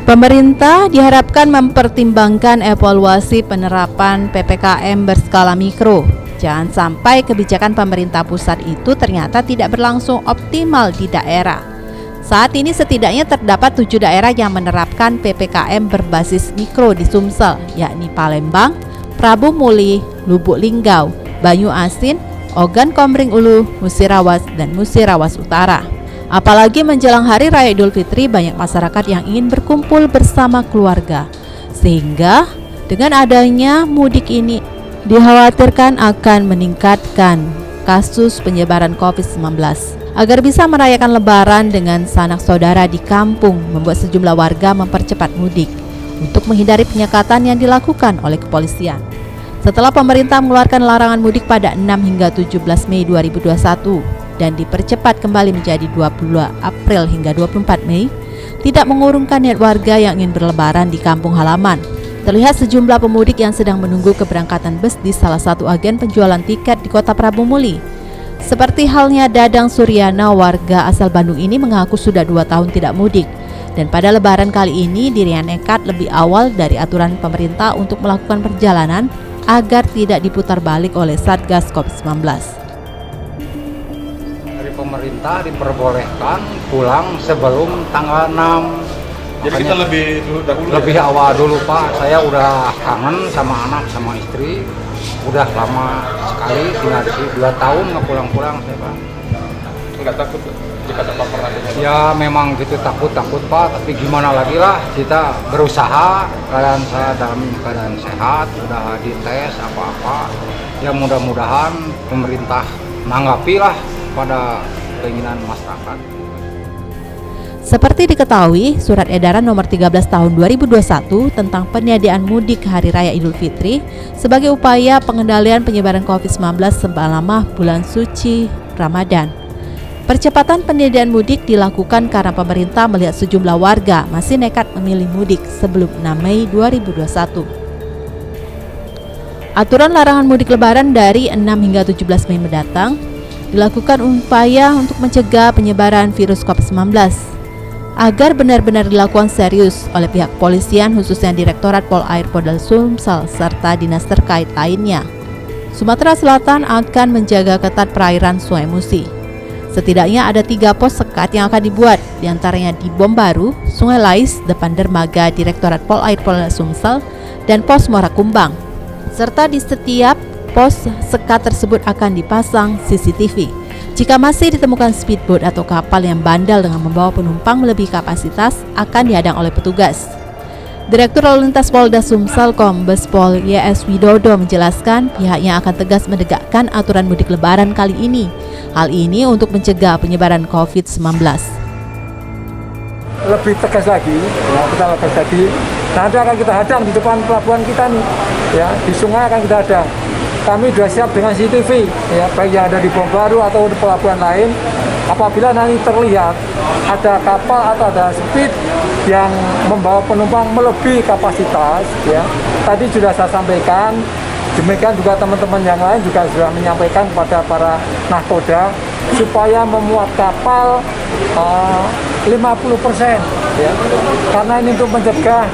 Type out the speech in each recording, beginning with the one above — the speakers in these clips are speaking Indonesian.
Pemerintah diharapkan mempertimbangkan evaluasi penerapan PPKM berskala mikro. Jangan sampai kebijakan pemerintah pusat itu ternyata tidak berlangsung optimal di daerah. Saat ini setidaknya terdapat 7 daerah yang menerapkan PPKM berbasis mikro di Sumsel, yakni Palembang, Prabu Muli, Lubuk Linggau, Banyu Asin, Ogan Komering Ulu, Musirawas, dan Musirawas Utara. Apalagi menjelang Hari Raya Idul Fitri, banyak masyarakat yang ingin berkumpul bersama keluarga. Sehingga dengan adanya mudik ini dikhawatirkan akan meningkatkan kasus penyebaran COVID-19. Agar bisa merayakan Lebaran dengan sanak saudara di kampung, membuat sejumlah warga mempercepat mudik untuk menghindari penyekatan yang dilakukan oleh kepolisian. Setelah pemerintah mengeluarkan larangan mudik pada 6 hingga 17 Mei 2021 dan dipercepat kembali menjadi 22 April hingga 24 Mei, tidak mengurungkan niat warga yang ingin berlebaran di kampung halaman. Terlihat sejumlah pemudik yang sedang menunggu keberangkatan bus di salah satu agen penjualan tiket di Kota Prabu Muli. Seperti halnya Dadang Suryana, warga asal Bandung ini mengaku sudah 2 tahun tidak mudik. Dan pada Lebaran kali ini dirinya nekat lebih awal dari aturan pemerintah untuk melakukan perjalanan agar tidak diputar balik oleh Satgas COVID-19. Dari pemerintah diperbolehkan pulang sebelum tanggal 6. Jadi kita lebih awal dulu Pak. Saya udah kangen sama anak sama istri. Udah lama sekali tinggal di sini, 2 tahun nggak pulang-pulang saya Pak. Nggak takut jika terpapar nanti? Ya memang gitu takut Pak, tapi gimana lagi lah, kita berusaha. Keadaan saya dalam keadaan sehat, udah dites apa-apa. Ya mudah-mudahan pemerintah menanggapi lah pada keinginan masyarakat. Seperti diketahui, Surat Edaran Nomor 13 Tahun 2021 tentang peniadaan mudik Hari Raya Idul Fitri sebagai upaya pengendalian penyebaran COVID-19 selama bulan suci Ramadan. Percepatan peniadaan mudik dilakukan karena pemerintah melihat sejumlah warga masih nekat memilih mudik sebelum 6 Mei 2021. Aturan larangan mudik Lebaran dari 6 hingga 17 Mei mendatang dilakukan upaya untuk mencegah penyebaran virus COVID-19. Agar benar-benar dilakukan serius oleh pihak kepolisian, khususnya Direktorat Polair Polda Sumsel serta dinas terkait lainnya. Sumatera Selatan akan menjaga ketat perairan Sungai Musi. Setidaknya ada 3 pos sekat yang akan dibuat, diantaranya di Bom Baru, Sungai Lais, depan dermaga Direktorat Polair Polda Sumsel, dan pos Muara Kumbang. Serta di setiap pos sekat tersebut akan dipasang CCTV. Jika masih ditemukan speedboat atau kapal yang bandel dengan membawa penumpang melebihi kapasitas, akan dihadang oleh petugas. Direktur Lalu Lintas Polda Sumsel Kombes Pol YS Widodo menjelaskan pihaknya akan tegas menegakkan aturan mudik Lebaran kali ini. Hal ini untuk mencegah penyebaran COVID-19. Lebih tegas lagi, ya, kita tegas lagi. Nanti akan kita hadang di depan pelabuhan kita nih, ya, di sungai akan kita hadang. Kami sudah siap dengan CCTV, ya, baik yang ada di Bom Baru atau di pelabuhan lain. Apabila nanti terlihat ada kapal atau ada speed yang membawa penumpang melebihi kapasitas, ya, tadi sudah saya sampaikan. Demikian juga teman-teman yang lain juga sudah menyampaikan kepada para nahkoda supaya memuat kapal 50%, ya, karena ini untuk mencegah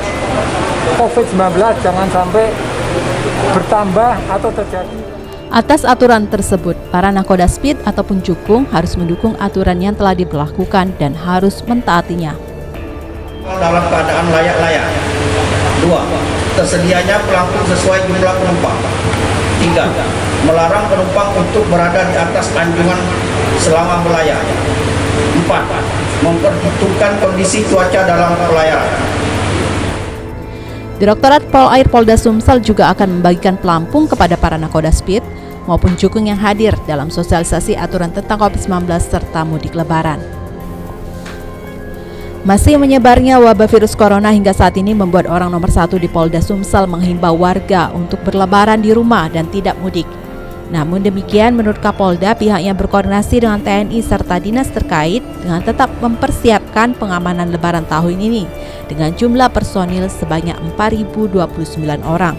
COVID-19 jangan sampai bertambah atau terjadi. Atas aturan tersebut, para nakoda speed ataupun cukung harus mendukung aturan yang telah diberlakukan dan harus mentaatinya. Dalam keadaan layak-layak. 2. Tersedianya pelampung sesuai jumlah penumpang. 3. Melarang penumpang untuk berada di atas anjungan selama melayar. 4. Memperhitungkan kondisi cuaca dalam pelayaran. Direktorat Polair Polda Sumsel juga akan membagikan pelampung kepada para nakoda speed maupun cukung yang hadir dalam sosialisasi aturan tentang COVID-19 serta mudik Lebaran. Masih menyebarnya wabah virus corona hingga saat ini membuat orang nomor 1 di Polda Sumsel menghimbau warga untuk berlebaran di rumah dan tidak mudik. Namun demikian, menurut Kapolda, pihaknya berkoordinasi dengan TNI serta dinas terkait dengan tetap mempersiapkan pengamanan Lebaran tahun ini dengan jumlah personil sebanyak 4.029 orang.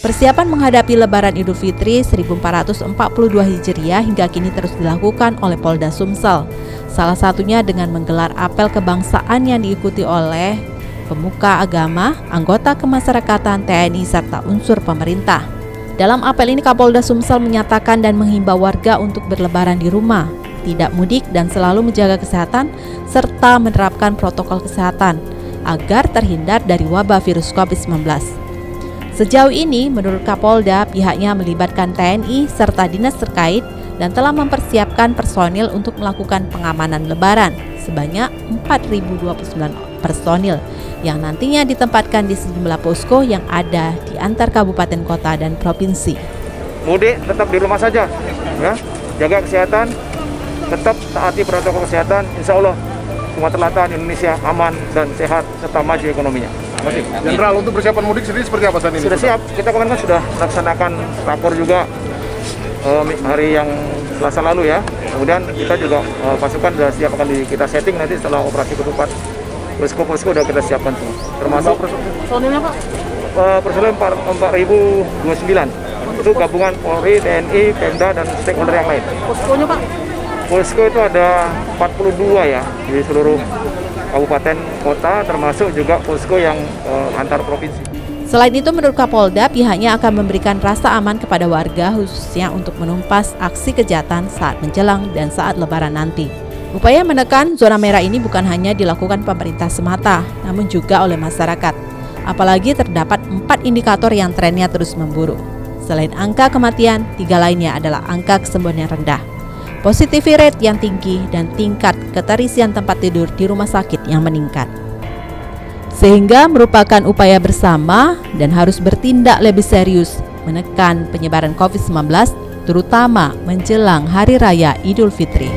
Persiapan menghadapi Lebaran Idul Fitri 1442 Hijriah hingga kini terus dilakukan oleh Polda Sumsel. Salah satunya dengan menggelar apel kebangsaan yang diikuti oleh pemuka agama, anggota kemasyarakatan, TNI, serta unsur pemerintah. Dalam apel ini Kapolda Sumsel menyatakan dan menghimbau warga untuk berlebaran di rumah, tidak mudik dan selalu menjaga kesehatan serta menerapkan protokol kesehatan agar terhindar dari wabah virus COVID-19. Sejauh ini, menurut Kapolda, pihaknya melibatkan TNI serta dinas terkait dan telah mempersiapkan personil untuk melakukan pengamanan lebaran sebanyak 4.029 personil yang nantinya ditempatkan di sejumlah posko yang ada di antar kabupaten kota dan provinsi. Mudik tetap di rumah saja, ya, jaga kesehatan, tetap taati protokol kesehatan, insya Allah Sumatera Selatan Indonesia aman dan sehat serta maju ekonominya. Jenderal, untuk persiapan mudik sendiri seperti apa saat ini? Sudah siap, kita kemarin kan sudah melaksanakan rapor juga hari yang Selasa lalu ya. Kemudian kita juga pasukan sudah siap akan kita setting nanti setelah operasi ketupat. Posko-posko sudah kita siapkan semua. Termasuk Personilnya Pak? personil 4.029. Itu gabungan Polri, TNI, Pemda dan stakeholder yang lain. Poskonya Pak? Posko itu ada 42 ya di seluruh kabupaten kota, termasuk juga posko yang antar provinsi. Selain itu, menurut Kapolda, pihaknya akan memberikan rasa aman kepada warga khususnya untuk menumpas aksi kejahatan saat menjelang dan saat lebaran nanti. Upaya menekan zona merah ini bukan hanya dilakukan pemerintah semata, namun juga oleh masyarakat. Apalagi terdapat 4 indikator yang trennya terus memburuk. Selain angka kematian, 3 lainnya adalah angka kesembuhan yang rendah, positivity rate yang tinggi, dan tingkat keterisian tempat tidur di rumah sakit yang meningkat. Sehingga merupakan upaya bersama dan harus bertindak lebih serius menekan penyebaran COVID-19, terutama menjelang Hari Raya Idul Fitri.